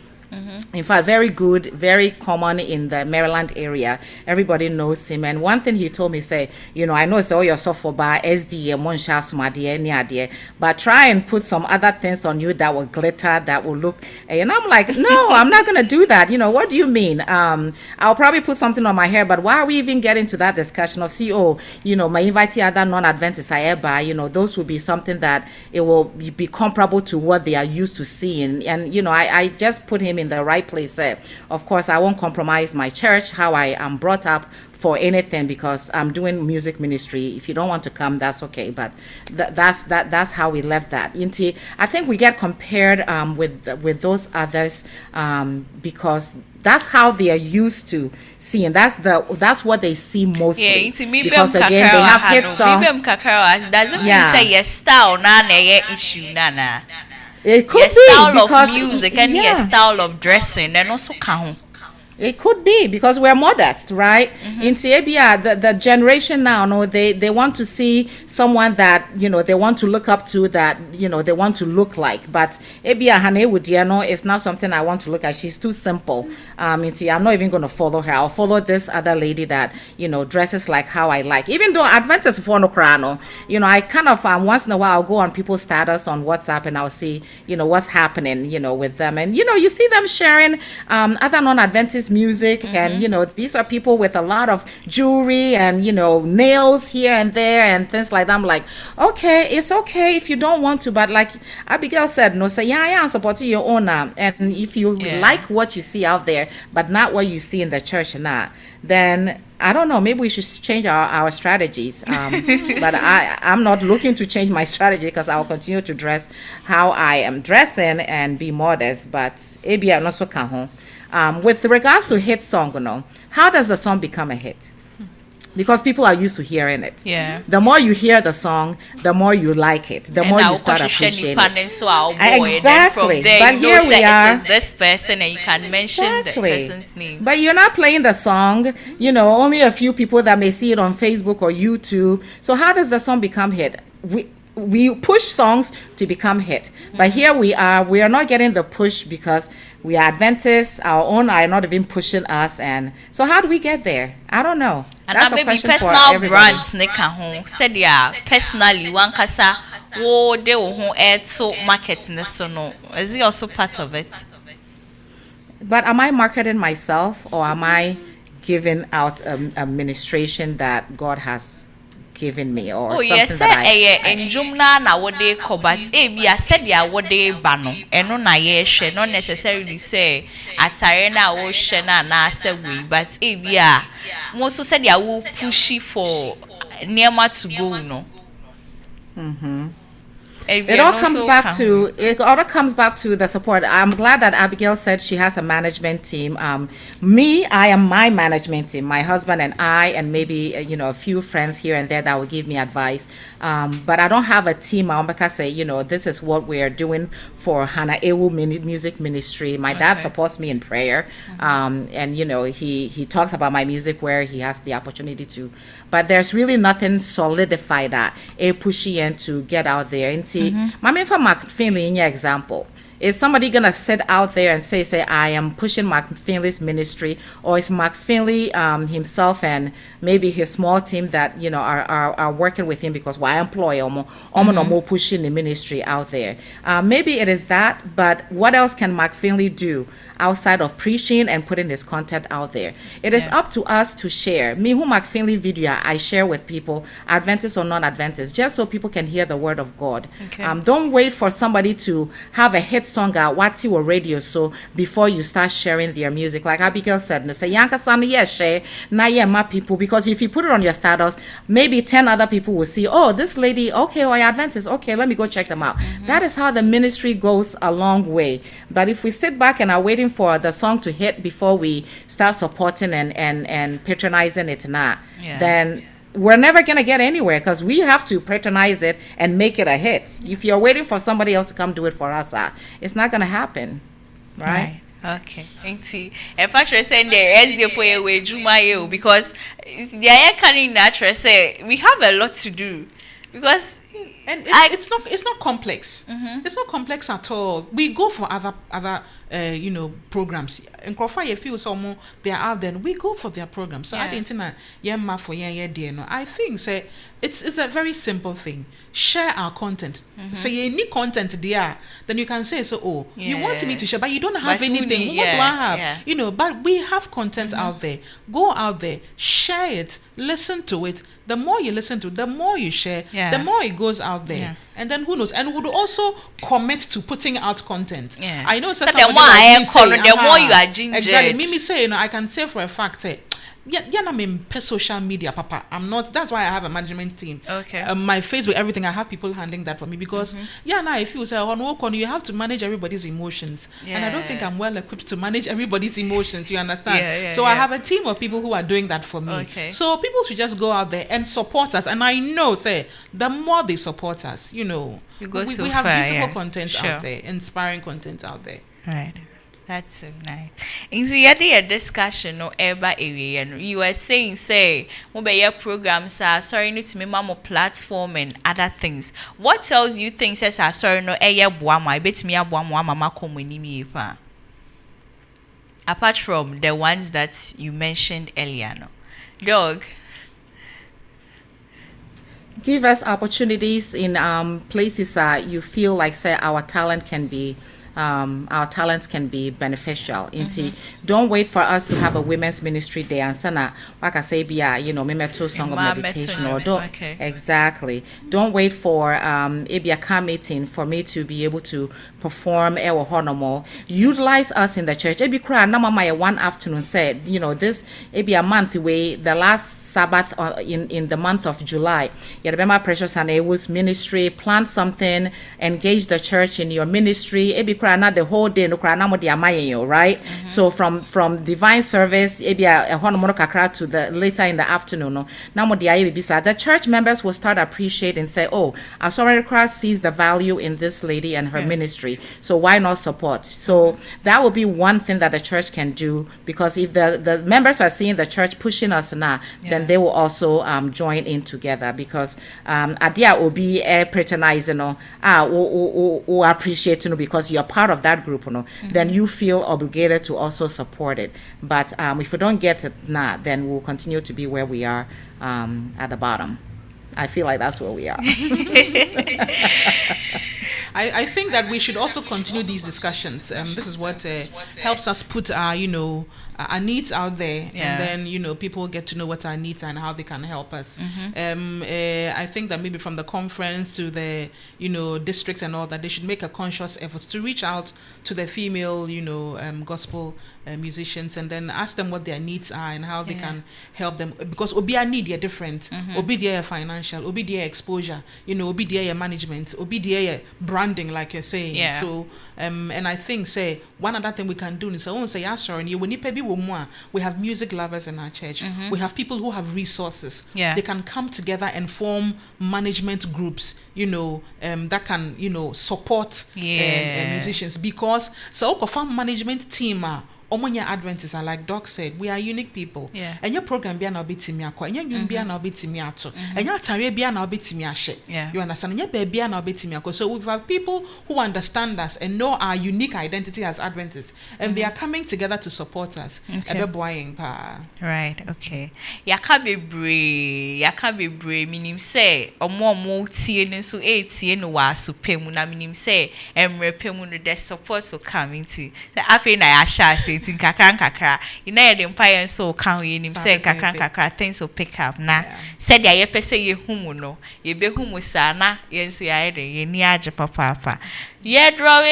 In fact, very good, very common in the Maryland area. Everybody knows him. And one thing he told me, say, I know it's all your software bar, SD, Monsha, Smadie, Niadie, but try and put some other things on you that will glitter, that will look. And I'm like, no, I'm not going to do that. What do you mean? I'll probably put something on my hair, but why are we even getting to that discussion of, my invitee other non-Adventists I ever, those will be something that it will be comparable to what they are used to seeing. And, I just put him in the right place. Of course, I won't compromise my church, how I am brought up for anything because I'm doing music ministry. If you don't want to come, that's okay. But that's how we left that. I think we get compared with those others because that's how they are used to seeing. That's what they see mostly. Yeah, because again, they have hit songs. Doesn't mean say your style na issue na. It could your be style because of music and your style of dressing and also count. It could be because we're modest, right? In Tiebia, the generation now, no, they want to see someone that they want to look up to, that they want to look like. But Ebia Hanewudiano is not something I want to look at. She's too simple. I'm not even going to follow her. I'll follow this other lady that dresses like how I like. Even though Adventist for no crano, I kind of once in a while I'll go on people's status on WhatsApp and I'll see what's happening with them, and you see them sharing other non-Adventist music, and these are people with a lot of jewelry and nails here and there and things like that. I'm like, okay, it's okay if you don't want to, but like Abigail said, no, say I'm supporting your owner, and if you like what you see out there but not what you see in the church then I don't know, maybe we should change our strategies. But I'm not looking to change my strategy because I'll continue to dress how I am dressing and be modest. But maybe I'm not so kahon. With regards to hit song, how does the song become a hit? Because people are used to hearing it. Yeah. The more you hear the song, the more you like it. The more you start appreciating it. Exactly. But here we are. It is this person, and you can mention the person's name. But you're not playing the song. Only a few people that may see it on Facebook or YouTube. So how does the song become hit? We push songs to become hit, but here we are not getting the push because we are Adventists. Our own are not even pushing us, and so how do we get there? I don't know. And that's maybe a question personal for everybody. brands neka ho said ya personally one kasa wo de wo ho so market so no, is it also part of it? But am I marketing myself, or am I giving out a administration that God has given me or oh, something yes, that in Jumna na what they call, but I said ya what they bano, and no na ye not necessarily say at Tarena or Shena na say we, but most said ya will pushy for Nema to go no. It all comes back to the support. I'm glad that Abigail said she has a management team. I am my management team, my husband and I, and maybe a few friends here and there that will give me advice. But I don't have a team. I'm gonna say, this is what we're doing for Hannah Ewu Music Ministry. My dad supports me in prayer, and he talks about my music where he has the opportunity to. But there's really nothing solidified that pushy and to get out there. Mami for McFinley in your example. Is somebody gonna sit out there and say I am pushing McFinley's ministry, or is McFinley himself and maybe his small team that are working with him because why employ more pushing the ministry out there? Maybe it is that, but what else can McFinley do outside of preaching and putting his content out there? It is up to us to share. Me who McFinley video I share with people, Adventist or non-Adventist, just so people can hear the word of God. Don't wait for somebody to have a hit song at Wati or radio so before you start sharing their music. Like Abigail said, no say Yanka San share na my people, because if you put it on your status, maybe 10 other people will see, oh, this lady, okay, or Adventist, okay, let me go check them out. That is how the ministry goes a long way. But if we sit back and are waiting for the song to hit before we start supporting and patronizing it then we're never going to get anywhere, because we have to patronize it and make it a hit. If you're waiting for somebody else to come do it for us, it's not going to happen, right? Okay. If I try saying there is the for way Juma because the air carrying natural say we have a lot to do, because and it's not complex. It's not complex at all. We go for other programs. In Crawford, you feel so they are out there. We go for their programs. So I didn't know for I think say it's a very simple thing. Share our content. Say you need content there, then you can say you want me to share, but you don't have anything. What do I have? But we have content out there. Go out there, share it, listen to it. The more you listen to, the more you share, the more it goes out there. And then who knows? And would also commit to putting out content. I know the more you are gingered. Exactly. Mimi say, I can say for a fact, I'm in social media, Papa. I'm not. That's why I have a management team. Okay. My Facebook, everything. I have people handling that for me because now if you say on work on, you have to manage everybody's emotions, and I don't think I'm well equipped to manage everybody's emotions. You understand? So I have a team of people who are doing that for me. Okay. So people should just go out there and support us. And I know, the more they support us, we have beautiful content out there, inspiring content out there. Right. That's so nice. In the discussion no ever area, you were saying your programs are sorry need to me more platform and other things. What else you think says are sorry no buama I bet me buama mama komuni pa. Apart from the ones that you mentioned earlier, no dog. Give us opportunities in places that you feel like our talent can be. Our talents can be beneficial. Don't wait for us to have a women's ministry day and sana like I say memeto song of meditation or don't exactly. Don't wait for a car meeting for me to be able to perform honomo. Utilize us in the church. One afternoon said, this a month away, the last Sabbath in the month of July. You remember Precious and Ewo's ministry, plant something, engage the church in your ministry. Not the whole day, right? So from divine service, to the later in the afternoon, the church members will start appreciate and say, oh, our sorority class sees the value in this lady and her ministry, so why not support? So that will be one thing that the church can do, because if the members are seeing the church pushing us now, then they will also join in together, because Adia will be patronizing or appreciating because you're part of that group, then you feel obligated to also support it. But if we don't get it now, then we'll continue to be where we are at the bottom. I feel like that's where we are. I think that we should also continue these discussions. This is what helps us put our, our needs out there, Yeah. and then people get to know what our needs are and how they can help us. I think that maybe from the conference to the districts and all that, they should make a conscious effort to reach out to the female gospel musicians and then ask them what their needs are and how they can help them, because obi a need are different. Obi their financial, obi their exposure, obi their management, obi their branding, like you're saying. Yeah. So and I think say one other thing we can do is say sorry, we have music lovers in our church. We have people who have resources. Yeah. They can come together and form management groups, that can support musicians, because so farm management team Omonya Adventists are, like Doc said, we are unique people. Yeah. And your program be na obetimi akwa, and your nyum be na obetimi ato, and your tare be na obetimi ashe. Yeah. You understand? And your baby na obetimi akwa. So we have people who understand us and know our unique identity as Adventists, and they are coming together to support us. Okay. Right. Okay. Yaka bebre minim say omo tie no so tie no wa supemu na minim say emrepemu no the support so come into. Afi na ya sha say tin kakra ina ye empire so kan we nim say kakra things will pick up na said ya pese ye humu no ye be humu sa na ye so ya ye ni age papa ye draw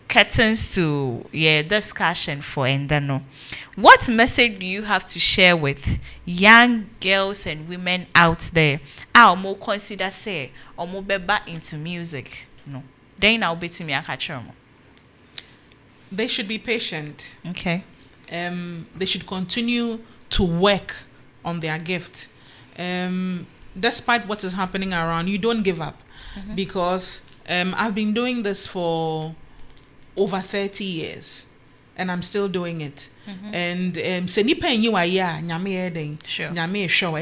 curtains to discussion for Endano. What message do you have to share with young girls and women out there? I'll more consider say or more beba into music. No. Then I'll be to me a. They should be patient. Okay. They should continue to work on their gift. Despite what is happening around, you don't give up. Because I've been doing this for over 30 years. And I'm still doing it. And se nipa enyi wa ya nyame eden nyame show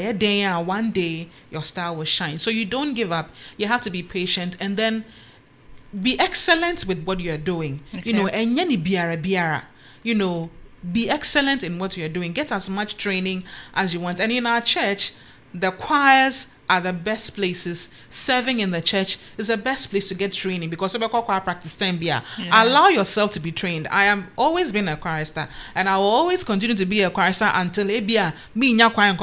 one day your star will shine. So you don't give up. You have to be patient and then be excellent with what you're doing. Okay. Enye ni biara. Be excellent in what you're doing. Get as much training as you want. And in our church, the choirs are the best places. Serving in the church is the best place to get training, because choir practice time bia. Allow yourself to be trained. I have always been a chorister, and I will always continue to be a chorister until ebia me nya choir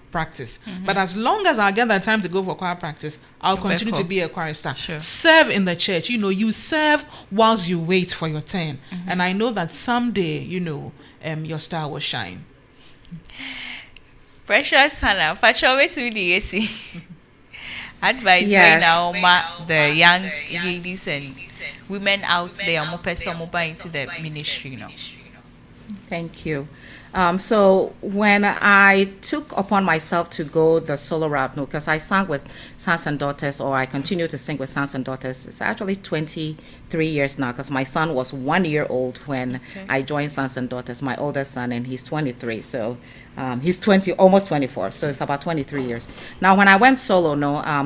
practice. But as long as I get that time to go for choir practice, I'll continue to be a chorister. Sure. Serve in the church. You serve whilst you wait for your turn. And I know that someday, your star will shine. Precious Hannah, Pacho, wait to the AC. Advice right now, the young ladies and women out there, more person more into the ministry, Thank you. So when I took upon myself to go the solo route, because I sang with Sons and Daughters, or I continue to sing with Sons and Daughters, it's actually 23 years now, because my son was 1 year old when I joined Sons and Daughters, my oldest son, and he's 23. So he's 20, almost 24. So it's about 23 years. Now, when I went solo,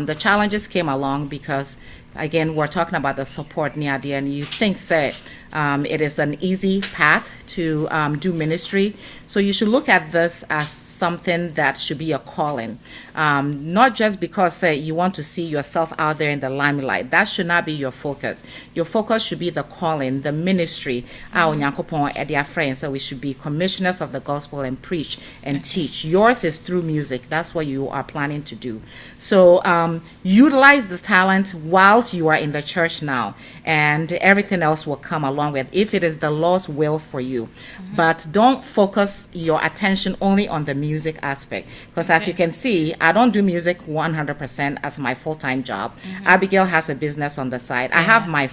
the challenges came along because, again, we're talking about the support near the end. You think, say, it is an easy path to do ministry. So you should look at this as something that should be a calling. Not just because you want to see yourself out there in the limelight. That should not be your focus. Your focus should be the calling, the ministry. Our friends, so we should be commissioners of the gospel and preach and teach. Yours is through music. That's what you are planning to do. So utilize the talent whilst you are in the church now, and everything else will come along with, if it is the Lord's will for you. But don't focus your attention only on the music aspect, because as you can see, I don't do music 100% as my full-time job. Abigail has a business on the side. I have my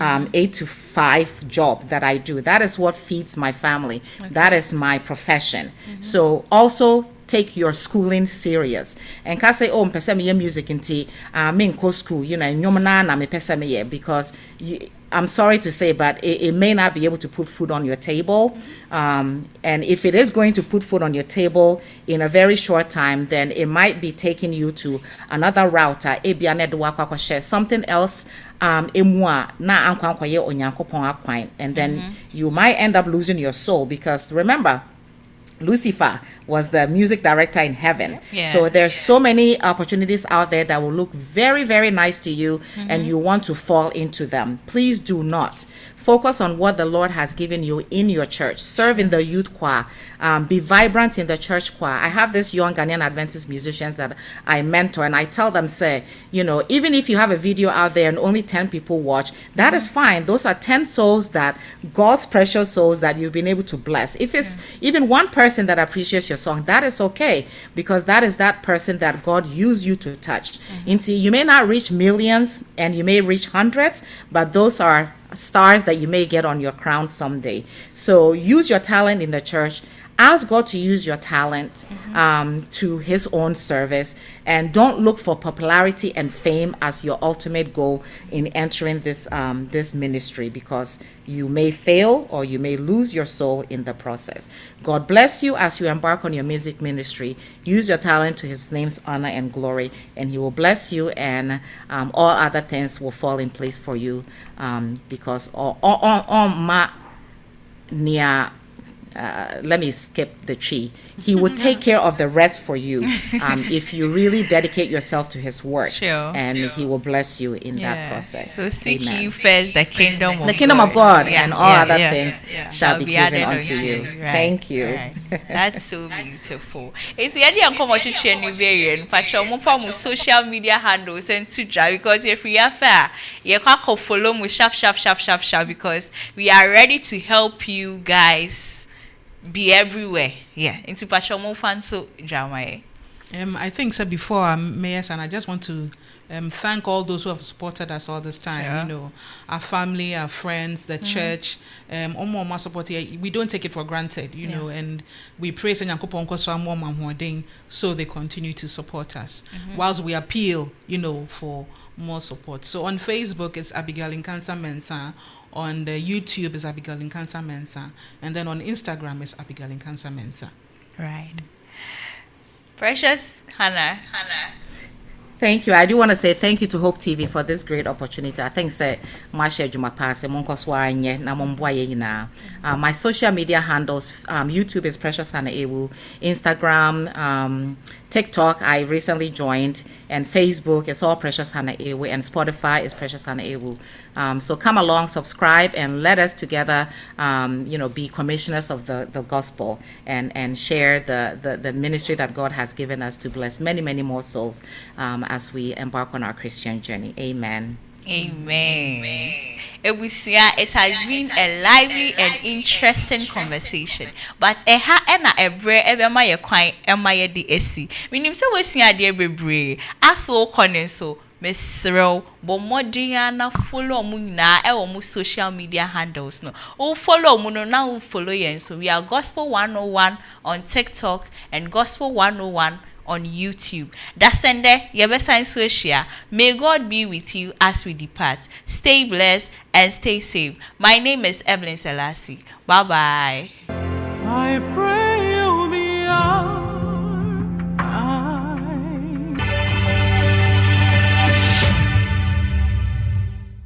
8 to 5 job that I do. That is what feeds my family. That is my profession. So also take your schooling serious. And can say, oh, mpese me music inti, me go school, nyomna na me pese me because I'm sorry to say, but it may not be able to put food on your table. And if it is going to put food on your table in a very short time, then it might be taking you to another route. Something else. And then you might end up losing your soul, because remember, Lucifer was the music director in heaven. So there's so many opportunities out there that will look very, very nice to you, and you want to fall into them. Please do not Focus on what the Lord has given you in your church. Serve in the youth choir. Be vibrant in the church choir. I have this young Ghanaian Adventist musicians that I mentor, and I tell them, say, even if you have a video out there and only 10 people watch, that is fine. Those are 10 souls, that God's precious souls that you've been able to bless. If it's even one person that appreciates your song, that is okay, because that is that person that God used you to touch. You may not reach millions and you may reach hundreds, but those are stars that you may get on your crown someday. So use your talent in the church. Ask God to use your talent to his own service, and don't look for popularity and fame as your ultimate goal in entering this this ministry, because you may fail or you may lose your soul in the process. God bless you as you embark on your music ministry. Use your talent to his name's honor and glory, and he will bless you, and all other things will fall in place for you, because let me skip the tree. He will take care of the rest for you if you really dedicate yourself to his work, and he will bless you in that process. So seek ye first the kingdom of God, and all other things shall be given unto you. Right. Thank you. Right. That's so beautiful. It's the idea of coming to new variant, but your mom social media handles and suja, because if we are fair, you can't follow me sharp, because we are ready to help you guys be everywhere. Into Pachomo fan so drama. I think so before Mayors, and I just want to thank all those who have supported us all this time. Our family, our friends, the church, my support here. We don't take it for granted, and we pray so they continue to support us, whilst we appeal, for more support. So on Facebook, it's Abigail Nkansa Mensah. On the YouTube is Abigail Nkansa Mensah, and then on Instagram is Abigail Nkansa Mensah. Right. Precious Hannah. Thank you. I do want to say thank you to Hope TV for this great opportunity. I think my social media handles, YouTube is Precious Hannah Ewu, Instagram, TikTok I recently joined, and Facebook is all Precious Hannah Ewu, and Spotify is Precious Hannah Ewu. So come along, subscribe, and let us together, be commissioners of the gospel, and share the ministry that God has given us to bless many, many more souls as we embark on our Christian journey. Amen. Amen. It has been a lively and interesting conversation, but meaning so we see idea bebre aso so Mesro Bomodiana follow muna e social media handles no. Oh follow muno now follow yen. So we are Gospel 101 on TikTok and Gospel 101 on YouTube. That's Sunday, Yabesa Social. May God be with you as we depart. Stay blessed and stay safe. My name is Evelyn Selassie. Bye bye.